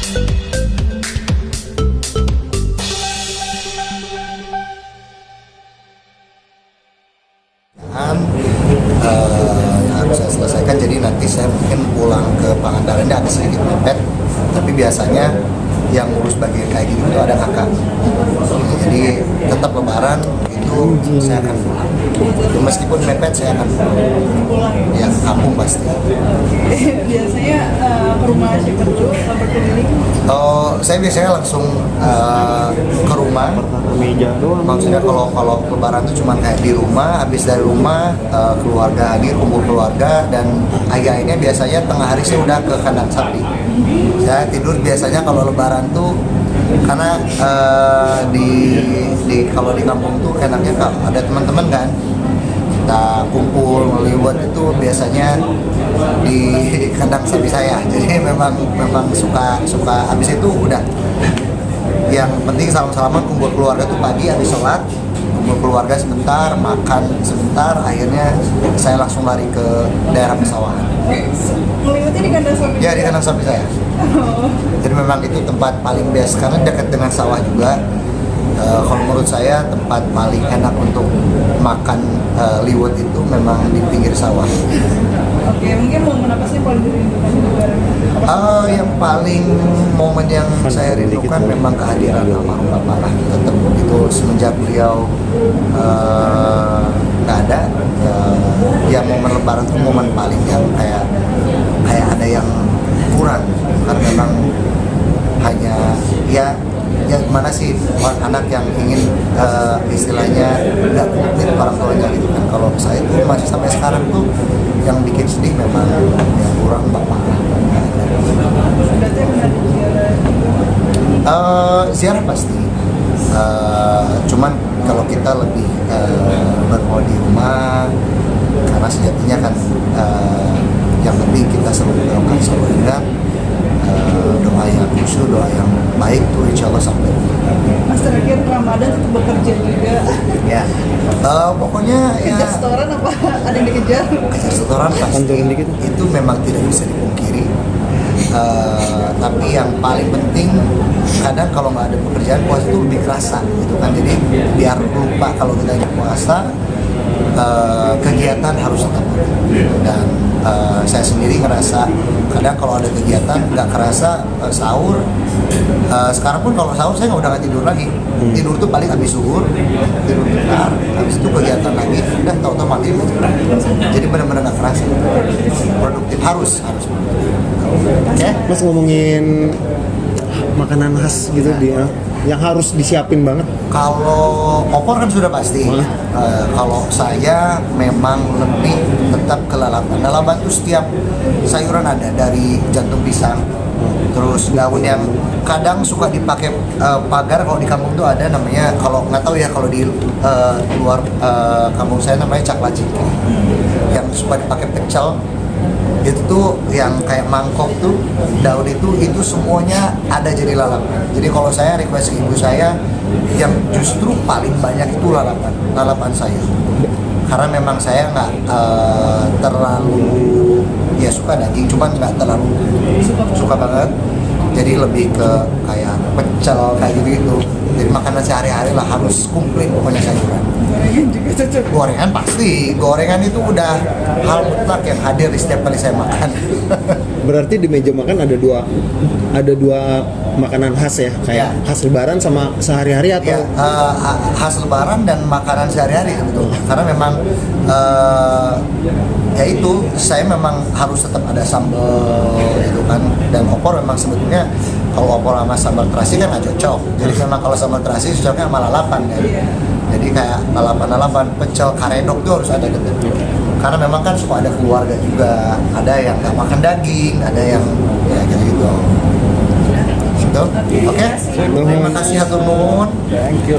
Yang harus saya selesaikan, jadi nanti saya mungkin pulang ke Pangandaran ini agak sedikit mepet, tapi biasanya yang ngurus bagian kayak gitu itu ada kakak, jadi tetap lebaran itu saya akan pulang. Meskipun mepet saya akan pulang. Ya, kampung pasti. Biasanya ke rumah siapa dulu berkeliling? Oh, saya biasanya langsung ke rumah. Maksudnya kalau lebaran itu cuma kayak di rumah, habis dari rumah keluarga hadir, kumpul keluarga, dan ayahnya biasanya tengah hari saya udah ke kandang sapi. Saya tidur biasanya kalau lebaran tuh karena kalau di kampung tuh enaknya ada teman-teman kan, kita kumpul ngeliwat itu biasanya di kandang sapi saya. Jadi memang suka habis itu udah yang penting salam-salaman kumpul keluarga tuh pagi habis sholat, kumpul keluarga sebentar, makan sebentar, akhirnya saya langsung lari ke daerah pesawahan. Ngeliwatnya di kandang sapi? Ya, di kandang sapi saya. Jadi memang itu tempat paling best karena dekat dengan sawah juga. Kalau menurut saya tempat paling enak untuk makan liwet itu memang di pinggir sawah. Oke, mungkin momen apa sih paling dirindukan di lebaran? Yang paling momen yang saya rindukan memang kehadiran almarhum Bapak lah. Tetap itu semenjak beliau nggak ada, ya momen lebaran itu momen paling yang kayak ada yang kurang, karena memang hanya ya gimana sih anak yang ingin istilahnya nggak komplit orang tuanya gitu kan. Kalau saya itu masih sampai sekarang tuh yang bikin sedih memang yang kurang bapak. Berarti akan ada Ziarah pasti, cuman kalau kita lebih bermain di rumah, karena sejatinya kan yang penting kita selalu berdoa, selalu ingat doa yang khusyuk, doa yang baik tuh insya Allah sampai. Mas, terakhir Ramadan tetap bekerja juga. Ya, pokoknya ya. Kejar setoran apa ada yang dikejar? Kejar setoran pasti. Itu memang tidak bisa dipungkiri. Tapi yang paling penting kadang kalau nggak ada pekerjaan puasa itu lebih kerasa gitu kan. Jadi biar lupa kalau kita lagi puasa, kegiatan harus tetap ada. Dan saya sendiri ngerasa kadang kalau ada kegiatan nggak kerasa sahur. Sekarang pun kalau sahur saya udah nggak tidur lagi. Tidur tuh paling habis zuhur, tidur bentar, habis itu kegiatan lagi, udah tahu-tahu mati. Jadi benar-benar nggak kerasa. Produktif harus. Okay? Mas, ngomongin makanan khas gitu dia yang harus disiapin banget. Kalau opor kan sudah pasti. Kalau saya memang lebih tetap ke lalapan. Lalapan tuh setiap sayuran ada, dari jantung pisang, terus daun yang kadang suka dipakai pagar. Kalau di kampung tuh ada namanya, kalau nggak tahu ya kalau di luar kampung saya namanya caklacik, yang suka dipakai pecel. Itu tuh yang kayak mangkok tuh, daun itu semuanya ada jadi lalapan. Jadi kalau saya request ibu saya, yang justru paling banyak itu lalapan sayur. Karena memang saya nggak terlalu ya suka daging, cuman nggak terlalu suka banget. Jadi lebih ke kayak pecel kayak gitu. Jadi makanan sehari-hari lah harus komplit pokoknya sayuran. Gorengan juga cocok. Gorengan pasti, gorengan itu udah hal mutlak yang hadir di setiap kali saya makan. Berarti di meja makan ada dua makanan khas ya, kayak khas lebaran sama sehari-hari atau? Ya, khas lebaran dan makanan sehari-hari betul. Karena memang ya itu saya memang harus tetap ada sambal gitu kan, dan opor memang sebetulnya kalau opor sama sambal terasi kan nggak cocok. Jadi memang kalau sambal terasi cocoknya sama lalapan kan. Jadi kayak lalapan pecel karedok tuh harus ada gitu. Karena memang kan suka ada keluarga juga, ada yang nggak makan daging, ada yang ya kayak gitu. Gitu. Oke. Terima kasih hatur nuhun. Thank you.